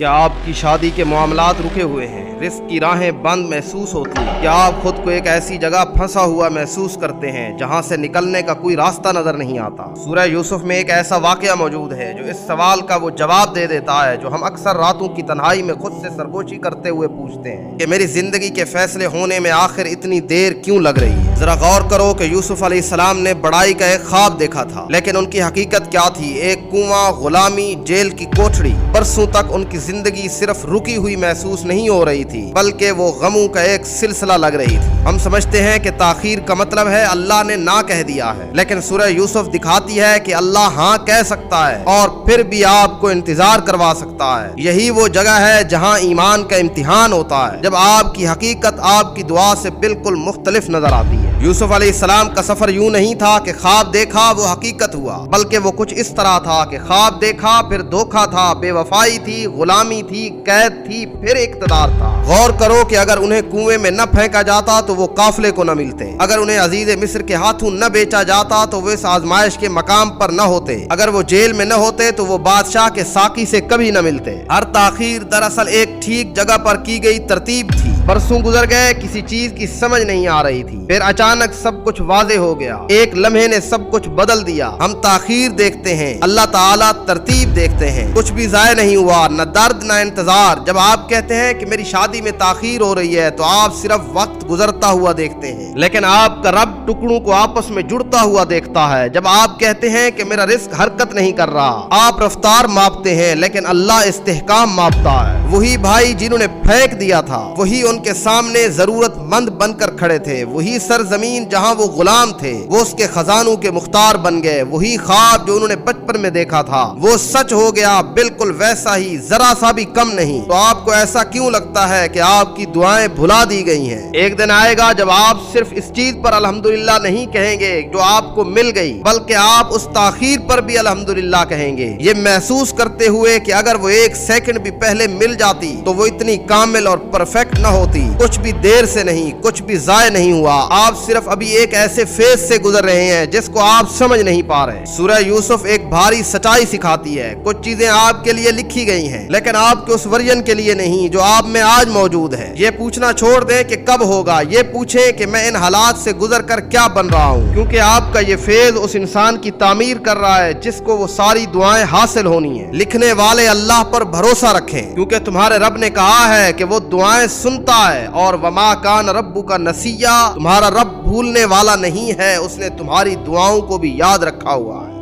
क्या आपकी शादी के मामलात रुके हुए हैं, रिस्क की राहें बंद महसूस होती हैं? क्या आप खुद को एक ऐसी जगह फंसा हुआ महसूस करते हैं जहां से निकलने का कोई रास्ता नजर नहीं आता? सूरह यूसुफ में एक ऐसा वाकया मौजूद है जो इस सवाल का वो जवाब दे देता है जो हम अक्सर रातों की तन्हाई में खुद से सरगोशी करते हुए पूछते हैं कि मेरी जिंदगी के फैसले होने में आखिर इतनी देर क्यों लग रही है। जरा गौर करो कि यूसुफ अलैहिस्सलाम ने बड़ाई का एक ख्वाब देखा था, लेकिन उनकी हकीकत क्या थी? एक कुआं, गुलामी, जेल की कोठरी। बरसों तक उनकी जिंदगी सिर्फ रुकी हुई महसूस नहीं हो रही थी, बल्कि वो गमों का एक सिलसिला लग रही थी। हम समझते हैं कि ताखीर का मतलब है अल्लाह ने ना कह दिया है, लेकिन सूरह यूसुफ दिखाती है कि अल्लाह हाँ कह सकता है और फिर भी आपको इंतजार करवा सकता है। यही वो जगह है जहाँ ईमान का इम्तिहान होता है, जब आपकी हकीकत आपकी दुआ से बिल्कुल मुख्तलिफ नजर आती है। यूसुफ अलैहिस्सलाम का सफर यूं नहीं था कि ख्वाब देखा वो हकीकत हुआ, बल्कि वो कुछ इस तरह था कि ख्वाब देखा, फिर धोखा था, बेवफाई थी, गुलामी थी, कैद थी, फिर इक़्तिदार था। गौर करो कि अगर उन्हें कुएं में न फेंका जाता तो वो काफिले को न मिलते, अगर उन्हें अजीज मिस्र के हाथों न बेचा जाता तो वो इस आजमाइश के मकाम पर न होते, अगर वो जेल में न होते तो वो बादशाह के साकी से कभी न मिलते। हर ताखीर दरअसल एक ठीक जगह पर की गई तरतीब थी। बरसों गुजर गए, किसी चीज की समझ नहीं आ रही थी, फिर अचानक सब कुछ वाज़े हो गया। एक लम्हे ने सब कुछ बदल दिया। हम ताखीर देखते हैं, अल्लाह ताला तरतीब देखते हैं। कुछ भी ज़ाय नहीं हुआ, न दर्द न इंतजार। जब आप कहते हैं कि मेरी शादी में ताखीर हो रही है तो आप सिर्फ वक्त गुजरता हुआ देखते हैं, लेकिन आपका रब टुकड़ों को आपस में जुड़ता हुआ देखता है। जब आप कहते हैं कि मेरा रिस्क हरकत नहीं कर रहा, आप रफ्तार मापते हैं, लेकिन अल्लाह इस्तेहकाम मापता है। वही भाई जिन्होंने फेंक दिया था, वही उनके सामने जरूरतमंद बनकर खड़े थे। वही सरजमीन जहां वो गुलाम थे, वो उसके खजानों के मुख्तार बन गए। वही ख्वाब जो उन्होंने बचपन में देखा था, वो सच हो गया, बिल्कुल वैसा ही, जरा सा भी कम नहीं। तो आपको ऐसा क्यों लगता है कि आपकी दुआएं भुला दी गई हैं? एक दिन आएगा जब आप सिर्फ इस चीज पर अल्हम्दुलिल्लाह नहीं कहेंगे जो आपको मिल गई, बल्कि आप उस ताखीर पर भी अल्हम्दुलिल्लाह कहेंगे, ये महसूस करते हुए कि अगर वो एक सेकंड भी पहले मिल जाती तो वो इतनी कामिल और परफेक्ट न होती। कुछ भी देर से नहीं, कुछ भी ज़ाय नहीं हुआ। आप सिर्फ अभी एक ऐसे फेज से गुजर रहे हैं जिसको आप समझ नहीं पा रहे। सूरह यूसुफ एक भारी सच्चाई सिखाती है। कुछ चीजें आपके लिए लिखी गई हैं, लेकिन आपके उस वर्जन के लिए नहीं जो आप में आज मौजूद है। ये पूछना छोड़ दें कि कब होगा, ये पूछें कि मैं इन हालात से गुजर कर क्या बन रहा हूँ, क्योंकि आपका ये फेज उस इंसान की तामीर कर रहा है जिसको वो सारी दुआएं हासिल होनी है। लिखने वाले अल्लाह पर भरोसा रखें, क्योंकि तुम्हारे रब ने कहा है कि वो दुआएं सुनता है, और वमा कान रब्बुका नसिया, तुम्हारा रब भूलने वाला नहीं है, उसने तुम्हारी दुआओं को भी याद रखा हुआ है।